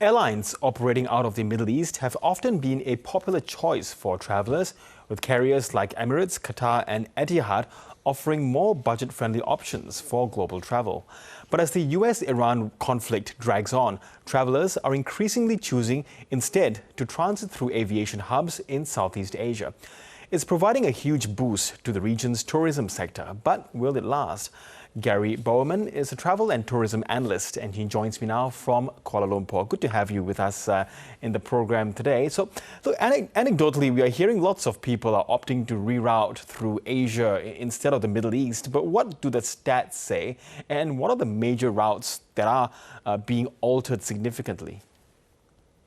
Airlines operating out of the Middle East have often been a popular choice for travelers, with carriers like Emirates, Qatar and Etihad offering more budget-friendly options for global travel. But as the US-Iran conflict drags on, travelers are increasingly choosing instead to transit through aviation hubs in Southeast Asia. It's providing a huge boost to the region's tourism sector, but will it last? Gary Bowerman is a travel and tourism analyst, and he joins me now from Kuala Lumpur. Good to have you with us in the program today. So, look, anecdotally, we are hearing lots of people are opting to reroute through Asia instead of the Middle East. But what do the stats say, and what are the major routes that are being altered significantly?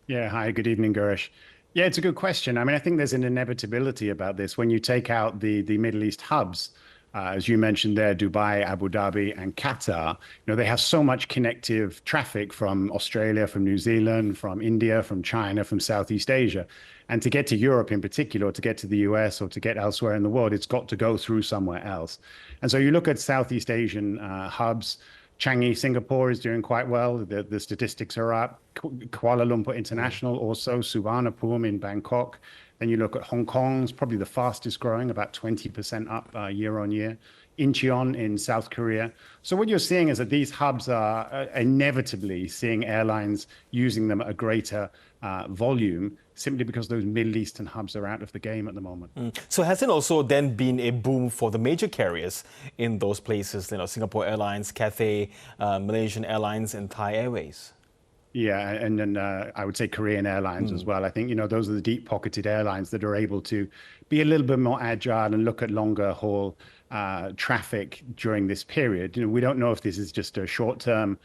Yeah, hi, good evening, Girish. Yeah, it's a good question. I mean, I think there's an inevitability about this. When you take out the Middle East hubs, as you mentioned there, Dubai, Abu Dhabi, and Qatar, they have so much connective traffic from Australia, from New Zealand, from India, from China, from Southeast Asia. And to get to Europe in particular, or to get to the US, or to get elsewhere in the world, it's got to go through somewhere else. And so you look at Southeast Asian hubs. Changi, Singapore is doing quite well. The statistics are up. Kuala Lumpur International also, Suvarnabhumi in Bangkok. Then you look at Hong Kong's probably the fastest growing, about 20% up year on year. Incheon in South Korea. So what you're seeing is that these hubs are inevitably seeing airlines using them at a greater volume, simply because those Middle Eastern hubs are out of the game at the moment. So has it also then been a boom for the major carriers in those places, Singapore Airlines, Cathay, Malaysian Airlines and Thai Airways? Yeah, and then I would say Korean Airlines as well. I think, those are the deep-pocketed airlines that are able to be a little bit more agile and look at longer haul traffic during this period. We don't know if this is just a short-term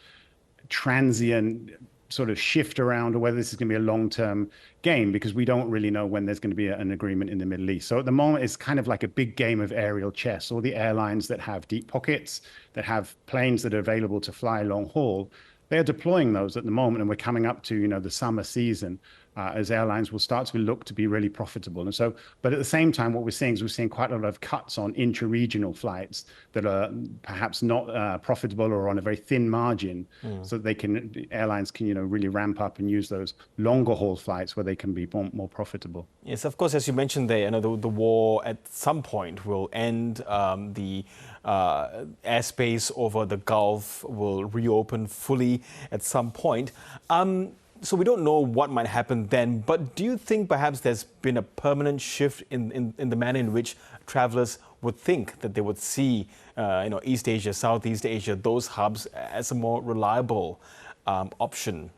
transient sort of shift around, or whether this is going to be a long-term game, because we don't really know when there's going to be an agreement in the Middle East. So at the moment, it's kind of like a big game of aerial chess. All the airlines that have deep pockets, that have planes that are available to fly long haul, they're deploying those at the moment, and we're coming up to the summer season as airlines will start to look to be really profitable. And so, but at the same time, what we're seeing is quite a lot of cuts on intra-regional flights that are perhaps not profitable or on a very thin margin, so that airlines can really ramp up and use those longer haul flights where they can be more profitable. Yes, of course, as you mentioned there, the war at some point will end. The airspace over the Gulf will reopen fully at some point. So we don't know what might happen then, but do you think perhaps there's been a permanent shift in the manner in which travelers would think that they would see East Asia, Southeast Asia, those hubs as a more reliable option?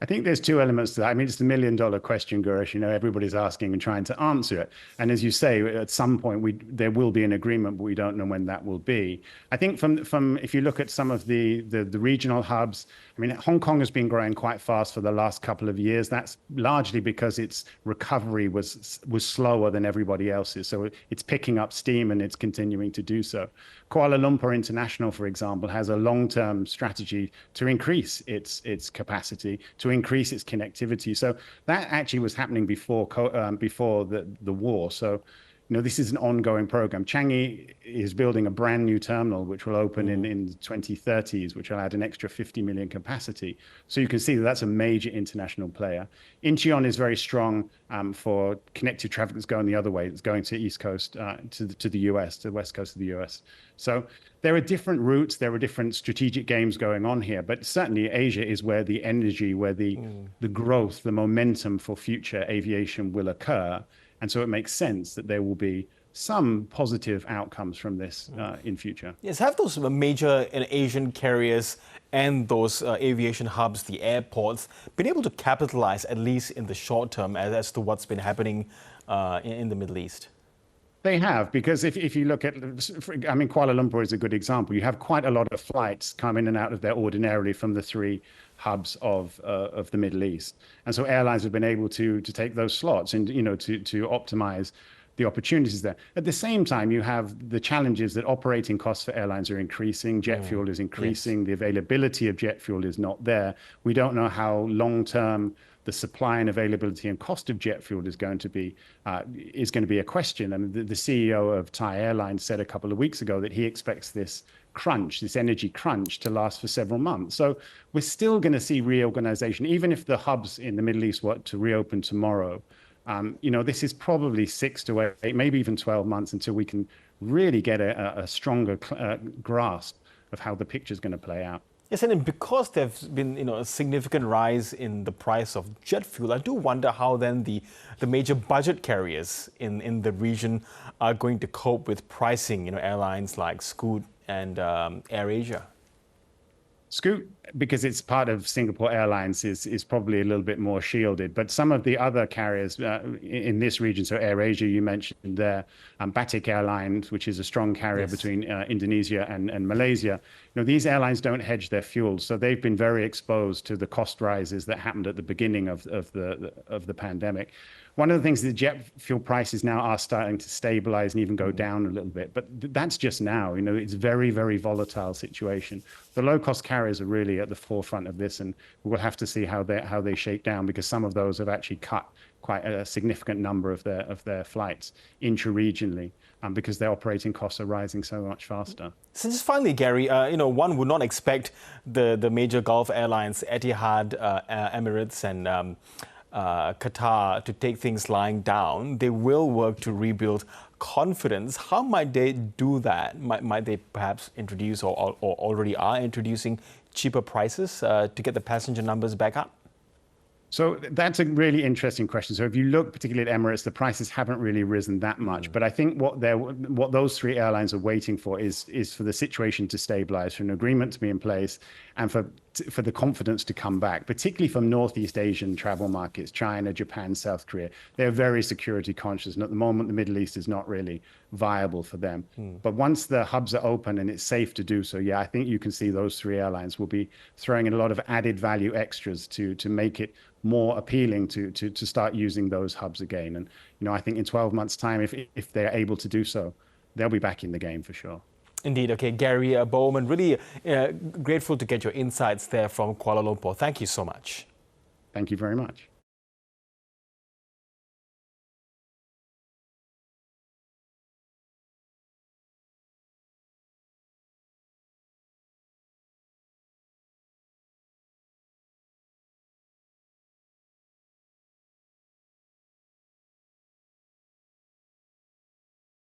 I think there's two elements to that. I mean, it's the million-dollar question, Girish. Everybody's asking and trying to answer it. And as you say, at some point there will be an agreement, but we don't know when that will be. I think from if you look at some of the regional hubs, I mean, Hong Kong has been growing quite fast for the last couple of years. That's largely because its recovery was slower than everybody else's. So it's picking up steam and it's continuing to do so. Kuala Lumpur International, for example, has a long-term strategy to increase its capacity, to increase its connectivity. So that actually was happening before the war. So this is an ongoing program. Changi is building a brand new terminal, which will open in the 2030s, which will add an extra 50 million capacity. So you can see that that's a major international player. Incheon is very strong for connected traffic that's going the other way. It's going to East Coast, to the US, to the West Coast of the US. So there are different routes, there are different strategic games going on here, but certainly Asia is where the energy, where the growth, the momentum for future aviation will occur. And so it makes sense that there will be some positive outcomes from this in future. Yes, have those major Asian carriers and those aviation hubs, the airports, been able to capitalize, at least in the short term, as to what's been happening in the Middle East? They have, because if you look at, I mean, Kuala Lumpur is a good example. You have quite a lot of flights come in and out of there ordinarily from the three hubs of the Middle East. And so airlines have been able to take those slots and, to optimize the opportunities there. At the same time, you have the challenges that operating costs for airlines are increasing. Jet fuel is increasing. Yes. The availability of jet fuel is not there. We don't know how long-term the supply and availability and cost of jet fuel is going to be a question. And the CEO of Thai Airlines said a couple of weeks ago that he expects this crunch, this energy crunch, to last for several months. So we're still going to see reorganization, even if the hubs in the Middle East were to reopen tomorrow. This is probably 6 to 8, maybe even 12 months until we can really get a stronger grasp of how the picture is going to play out. Yes, and because there's been a significant rise in the price of jet fuel, I do wonder how then the major budget carriers in the region are going to cope with pricing. Airlines like Scoot and AirAsia. Scoot, because it's part of Singapore Airlines, is probably a little bit more shielded. But some of the other carriers in this region, so AirAsia, you mentioned there, Batik Airlines, which is a strong carrier between Indonesia and Malaysia. These airlines don't hedge their fuel, so they've been very exposed to the cost rises that happened at the beginning of the pandemic. One of the things, the jet fuel prices now are starting to stabilize and even go down a little bit, but that's just now. It's a very, very volatile situation. The low-cost carriers are really at the forefront of this, and we'll have to see how they shake down, because some of those have actually cut quite a significant number of their flights intra-regionally, because their operating costs are rising so much faster. So just finally, Gary, one would not expect the major Gulf airlines, Etihad, Emirates, and Qatar, to take things lying down. They will work to rebuild confidence. How might they do that? Might they perhaps introduce or already are introducing cheaper prices to get the passenger numbers back up? So that's a really interesting question. So if you look particularly at Emirates, the prices haven't really risen that much. But I think what those three airlines are waiting for is for the situation to stabilize, for an agreement to be in place, and for the confidence to come back, particularly from Northeast Asian travel markets, China, Japan, South Korea. They're very security conscious. And at the moment, the Middle East is not really viable for them. But once the hubs are open and it's safe to do so, yeah, I think you can see those three airlines will be throwing in a lot of added value extras to make it more appealing to start using those hubs again. And, I think in 12 months' time, if they're able to do so, they'll be back in the game for sure. Indeed. Okay, Gary Bowerman, really grateful to get your insights there from Kuala Lumpur. Thank you so much. Thank you very much.